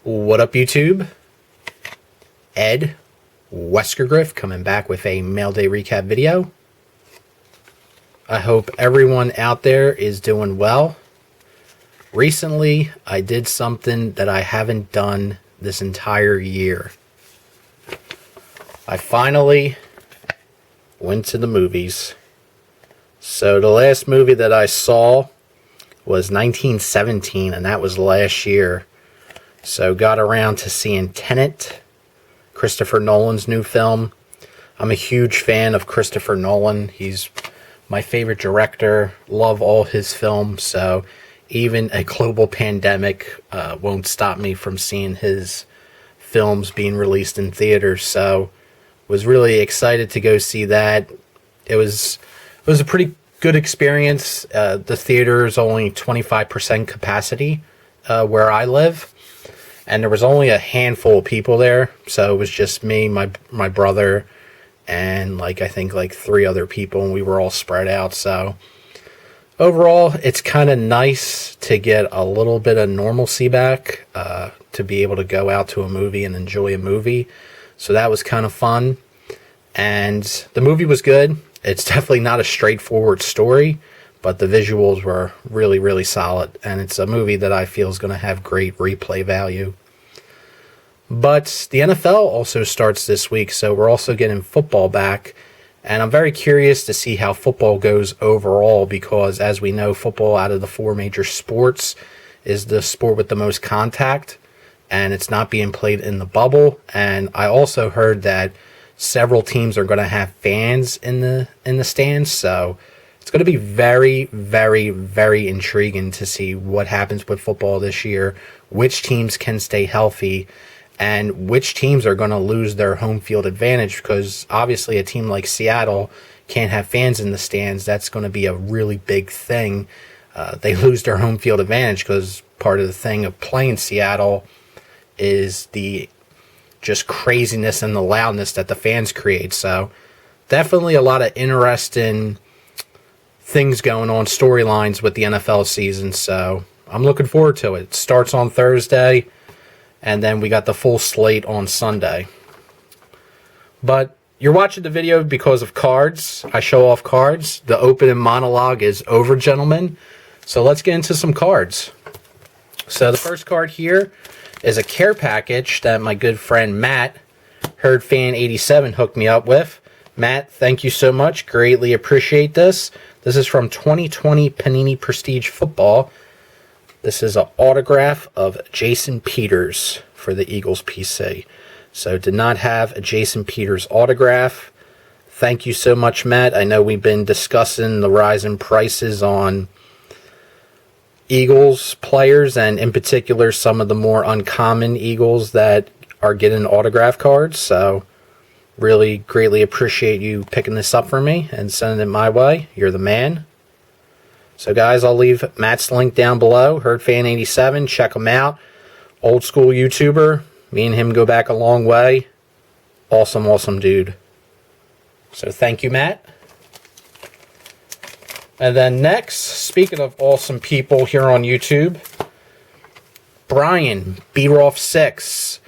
What up, YouTube? Ed, WeskerGriff, coming back with a Mail Day recap video. I hope everyone out there is doing well. Recently, I did something that I haven't done this entire year. I finally went to the movies. So the last movie that I saw was 1917, and that was last year. So got around to seeing Tenet, Christopher Nolan's new film. I'm a huge fan of Christopher Nolan. He's my favorite director. Love all his films. So even a global pandemic won't stop me from seeing his films being released in theaters. So was really excited to go see that. It was a pretty good experience. The theater is only 25% capacity where I live. And there was only a handful of people there, so it was just me, my brother, and I think three other people, and we were all spread out. So overall, it's kind of nice to get a little bit of normalcy back, to be able to go out to a movie and enjoy a movie. So that was kind of fun, and the movie was good. It's definitely not a straightforward story, but the visuals were really, really solid, and it's a movie that I feel is going to have great replay value. But the NFL also starts this week, so we're also getting football back, and I'm very curious to see how football goes overall, because as we know, football out of the four major sports is the sport with the most contact, and it's not being played in the bubble. And I also heard that several teams are going to have fans in the stands, so it's going to be very, very, very intriguing to see what happens with football this year, which teams can stay healthy, and which teams are going to lose their home field advantage, because obviously a team like Seattle can't have fans in the stands. That's going to be a really big thing. They lose their home field advantage because part of the thing of playing Seattle is the just craziness and the loudness that the fans create. So definitely a lot of interesting things going on, storylines with the NFL season. So I'm looking forward to it. It starts on Thursday, and then we got the full slate on Sunday. But you're watching the video because of cards. I show off cards. The opening monologue is over, gentlemen. So let's get into some cards. So the first card here is a care package that my good friend Matt, HerdFan87, hooked me up with. Matt, thank you so much. Greatly appreciate this. This is from 2020 Panini Prestige Football. This is an autograph of Jason Peters for the Eagles PC. So did not have a Jason Peters autograph. Thank you so much, Matt. I know we've been discussing the rise in prices on Eagles players, and in particular some of the more uncommon Eagles that are getting autograph cards. So really greatly appreciate you picking this up for me and sending it my way. You're the man. So guys, I'll leave Matt's link down below. HerdFan87, check him out. Old school YouTuber. Me and him go back a long way. Awesome, awesome dude. So thank you, Matt. And then next, speaking of awesome people here on YouTube, Brian, BRoff6.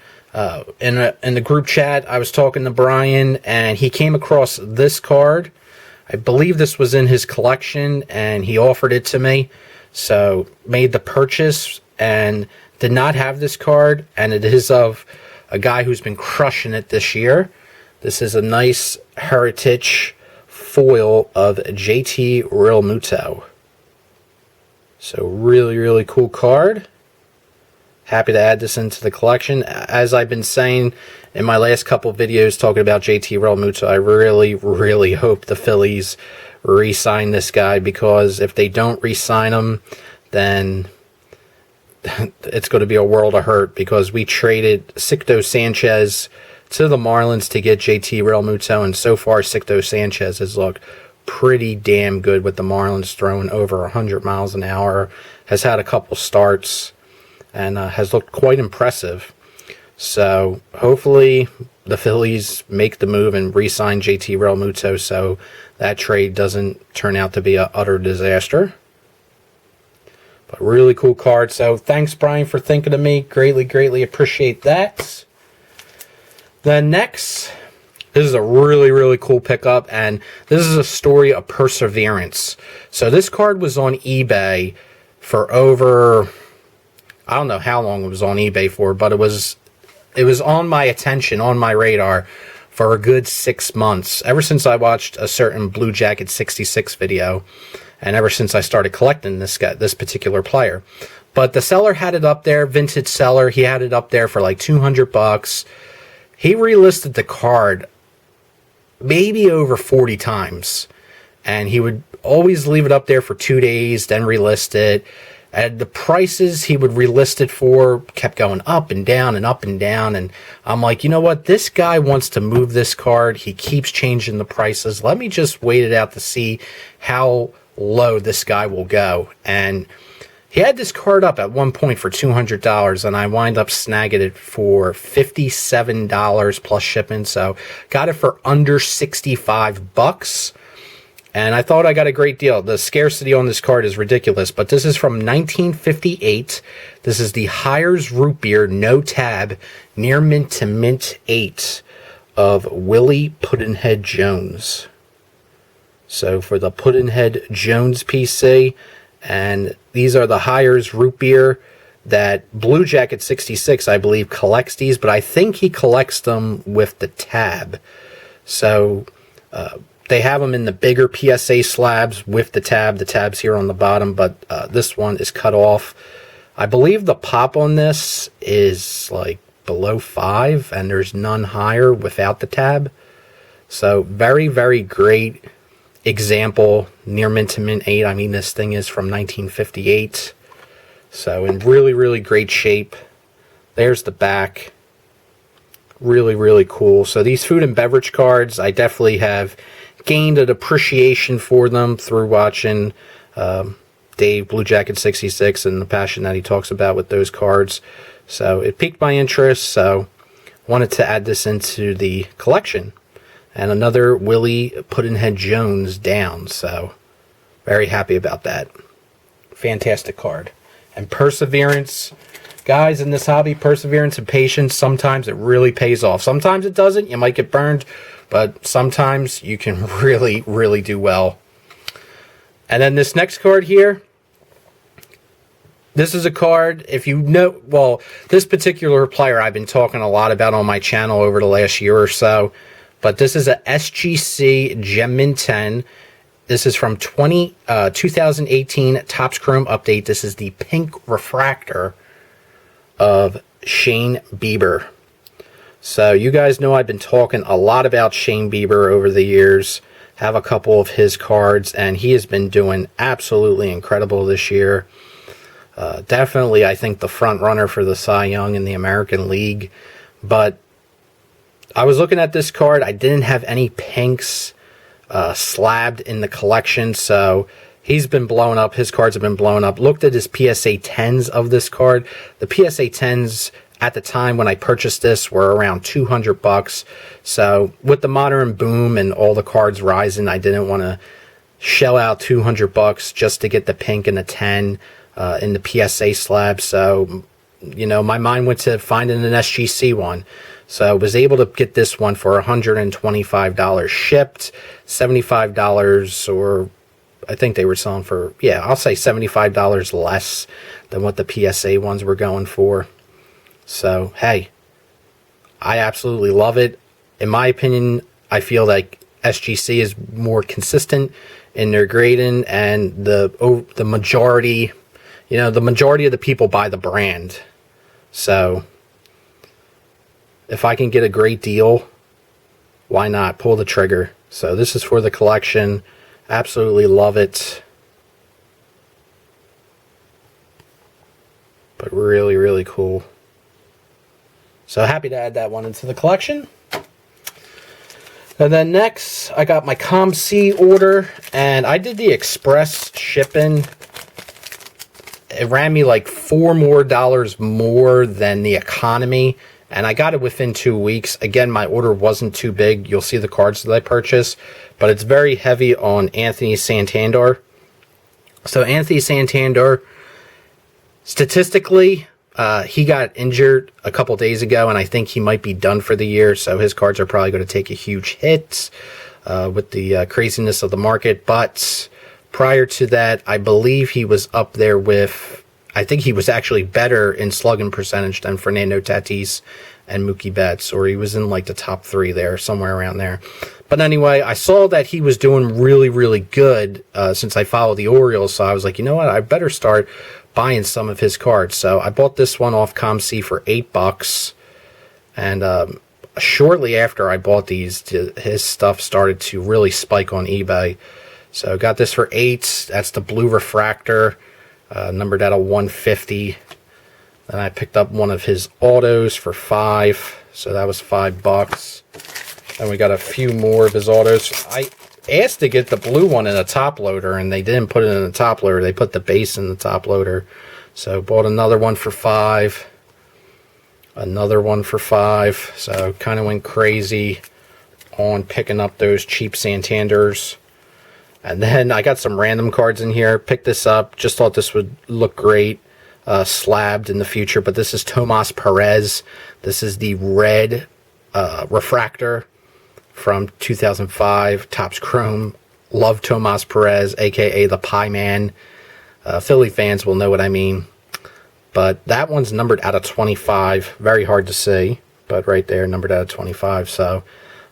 In the group chat, I was talking to Brian, and he came across this card. I believe this was in his collection, and he offered it to me. So made the purchase and did not have this card, and it is of a guy who's been crushing it this year. This is a nice heritage foil of JT Realmuto. So really, really cool card. Happy to add this into the collection. As I've been saying in my last couple videos talking about JT Realmuto, I really, really hope the Phillies re-sign this guy, because if they don't re-sign him, then it's going to be a world of hurt, because we traded Sixto Sanchez to the Marlins to get JT Realmuto, and so far Sixto Sanchez has looked pretty damn good with the Marlins, throwing over 100 miles an hour, has had a couple starts, and has looked quite impressive. So hopefully the Phillies make the move and re-sign JT Realmuto, so that trade doesn't turn out to be an utter disaster. But really cool card. So thanks, Brian, for thinking of me. Greatly appreciate that. Then next, this is a really cool pickup, and this is a story of perseverance. So this card was on eBay for over, I don't know how long it was on eBay for, but it was on my attention, on my radar for a good 6 months. Ever since I watched a certain Blue Jacket 66 video, and ever since I started collecting this particular player. But the seller had it up there, vintage seller. He had it up there for like $200. He relisted the card maybe over 40 times, and he would always leave it up there for 2 days, then relist it. And the prices he would relist it for kept going up and down and up and down. And I'm like, you know what? This guy wants to move this card. He keeps changing the prices. Let me just wait it out to see how low this guy will go. And he had this card up at one point for $200, and I wind up snagging it for $57 plus shipping. So got it for under $65, and I thought I got a great deal. The scarcity on this card is ridiculous, but this is from 1958. This is the Hires Root Beer No Tab Near Mint to Mint 8 of Willie Puddinhead Jones. So for the Puddinhead Jones PC, and these are the Hires Root Beer that Blue Jacket 66, I believe, collects these, but I think he collects them with the tab. So they have them in the bigger PSA slabs with the tab. The tab's here on the bottom, but this one is cut off. I believe the pop on this is like below 5, and there's none higher without the tab. So very great example, near mint to mint 8. I mean, this thing is from 1958, so in really great shape. There's the back. Really cool. So these food and beverage cards, I definitely have gained an appreciation for them through watching Dave Blue Jacket 66 and the passion that he talks about with those cards. So it piqued my interest, so wanted to add this into the collection. And another Willie Puddinhead Jones down. So very happy about that. Fantastic card. And perseverance. Guys, in this hobby, perseverance and patience, sometimes it really pays off. Sometimes it doesn't. You might get burned. But sometimes you can really do well. And then this next card here. This is a card, if you know, well, this particular player I've been talking a lot about on my channel over the last year or so. But this is a SGC Gem Mint 10. This is from 2018 Topps Chrome Update. This is the pink refractor of Shane Bieber. So you guys know I've been talking a lot about Shane Bieber over the years. Have a couple of his cards, and he has been doing absolutely incredible this year. Definitely, I think, the front runner for the Cy Young in the American League. But I was looking at this card. I didn't have any pinks slabbed in the collection, so he's been blowing up. His cards have been blowing up. Looked at his PSA 10s of this card. The PSA 10s at the time when I purchased this were around $200. So with the modern boom and all the cards rising, I didn't want to shell out $200 just to get the pink and the 10 in the PSA slab. So, you know, my mind went to finding an SGC one. So I was able to get this one for $125 shipped, $75, or I think they were selling for, yeah, I'll say $75 less than what the PSA ones were going for. So, hey, I absolutely love it. In my opinion, I feel like SGC is more consistent in their grading, and the majority, you know, the majority of the people buy the brand. So if I can get a great deal, why not pull the trigger? So this is for the collection. Absolutely love it. But really cool. So happy to add that one into the collection. And then next, I got my COMC order, and I did the express shipping. It ran me like $4 more than the economy, and I got it within 2 weeks. Again, my order wasn't too big. You'll see the cards that I purchased, but it's very heavy on Anthony Santander. So Anthony Santander Statistically, he got injured a couple days ago, and I think he might be done for the year, so his cards are probably going to take a huge hit with the craziness of the market. But prior to that, I believe he was up there with, I think he was actually better in slugging percentage than Fernando Tatis and Mookie Betts, or he was in like the top 3 there, somewhere around there. But anyway, I saw that he was doing really, really good since I follow the Orioles, so I was like, you know what, I better start buying some of his cards. So I bought this one off COMC for $8, and shortly after I bought these, his stuff started to really spike on eBay. So I got this for $8. That's the blue refractor, numbered out of 150. Then I picked up one of his autos for $5, so that was $5. And we got a few more of his autos. I asked to get the blue one in a top loader, and they didn't put it in the top loader. They put the base in the top loader. So bought another one for $5. Another one for $5. So kind of went crazy on picking up those cheap Santanders. And then I got some random cards in here. Picked this up. Just thought this would look great. Slabbed in the future. But this is Tomas Perez. This is the red refractor from 2005. Topps Chrome. Love Tomas Perez, a.k.a. the Pie Man. Philly fans will know what I mean. But that one's numbered out of 25. Very hard to see. But right there, numbered out of 25. So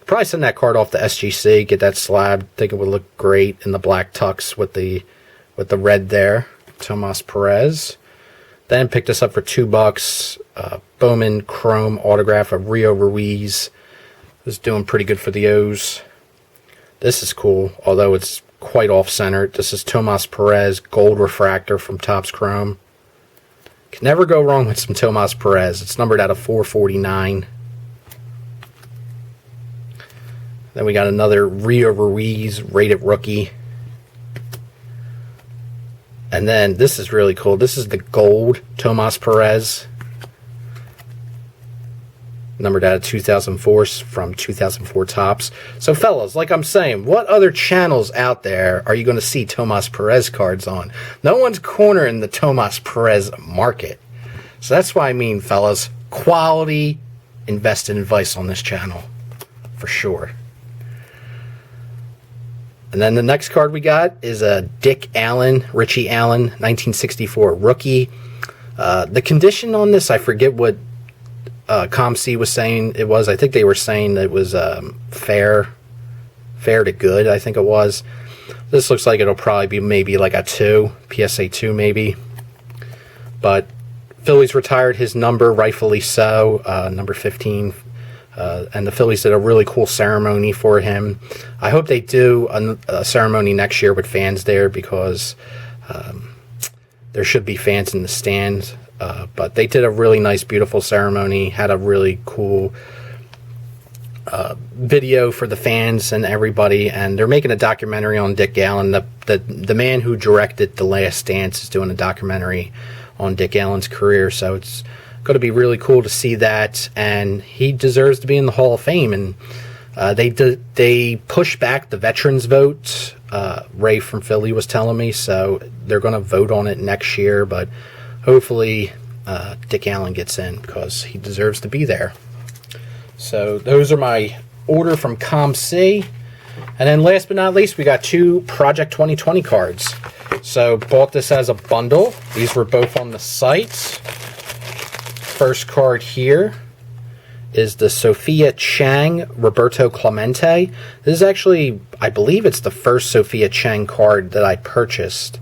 probably send that card off to SGC, get that slab. Think it would look great in the black tux with the red there. Tomas Perez. Then picked this up for $2. Bowman Chrome autograph of Rio Ruiz. Was doing pretty good for the O's. This is cool, although it's quite off-center. This is Tomas Perez gold refractor from Topps Chrome. Can never go wrong with some Tomas Perez. It's numbered out of 449. Then we got another Rio Ruiz rated rookie. And then this is really cool. This is the gold Tomas Perez. Numbered out of 2004 from 2004 Topps. So fellas, like I'm saying, what other channels out there are you going to see Tomas Perez cards on? No one's cornering the Tomas Perez market. So that's why I mean, fellas, quality invested advice on this channel. For sure. And then the next card we got is a Richie Allen, 1964 rookie. The condition on this, I forget what COMC was saying it was. I think they were saying it was fair to good, I think it was. This looks like it'll probably be maybe like a 2, PSA 2 maybe. But Phillies retired his number, rightfully so, number 15. And the Phillies did a really cool ceremony for him. I hope they do a ceremony next year with fans there, because there should be fans in the stands. But they did a really nice, beautiful ceremony, had a really cool video for the fans and everybody, and they're making a documentary on Dick Allen. The man who directed The Last Dance is doing a documentary on Dick Allen's career, so it's going to be really cool to see that, and he deserves to be in the Hall of Fame. And they pushed back the veterans vote. Ray from Philly was telling me, so they're going to vote on it next year, but hopefully Dick Allen gets in, because he deserves to be there. So those are my order from COMC. And then last but not least, we got 2 Project 2020 cards. So bought this as a bundle. These were both on the site. First card here is the Sophia Chang Roberto Clemente. This is actually, I believe it's the first Sophia Chang card that I purchased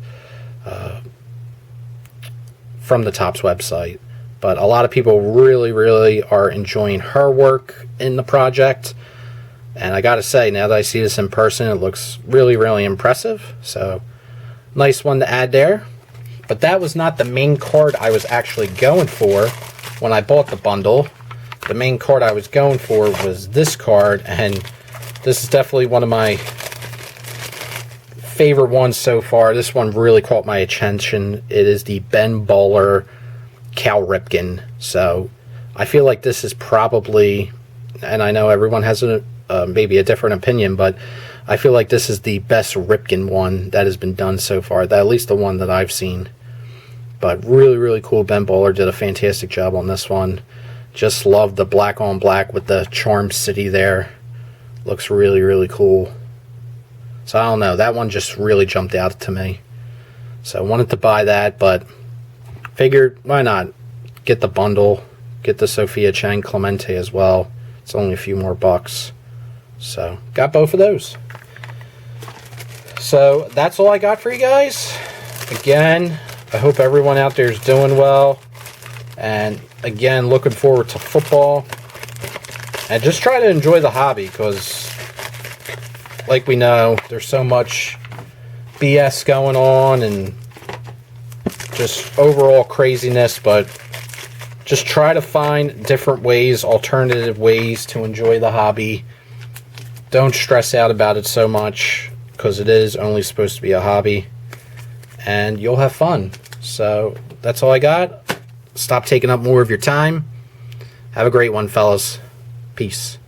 from the Topps website. But a lot of people really, really are enjoying her work in the project. And I gotta say, now that I see this in person, it looks really, really impressive. So, nice one to add there. But that was not the main card I was actually going for when I bought the bundle. The main card I was going for was this card, and this is definitely one of my favorite ones so far. This one really caught my attention. It is the Ben Bowler Cal Ripken. So I feel like this is probably, and I know everyone has maybe a different opinion, but I feel like this is the best Ripken one that has been done so far, at least the one that I've seen. But really cool. Ben Bowler did a fantastic job on this one. Just love the black on black with the Charm City there. Looks really cool. So I don't know, that one just really jumped out to me. So I wanted to buy that, but figured why not get the bundle, get the Sophia Chang Clemente as well. It's only a few more bucks. So got both of those. So that's all I got for you guys. Again, I hope everyone out there is doing well. And again, looking forward to football. And just try to enjoy the hobby, because like we know, there's so much BS going on and just overall craziness, but just try to find different ways, alternative ways to enjoy the hobby. Don't stress out about it so much, because it is only supposed to be a hobby, and you'll have fun. So that's all I got. Stop taking up more of your time. Have a great one, fellas. Peace.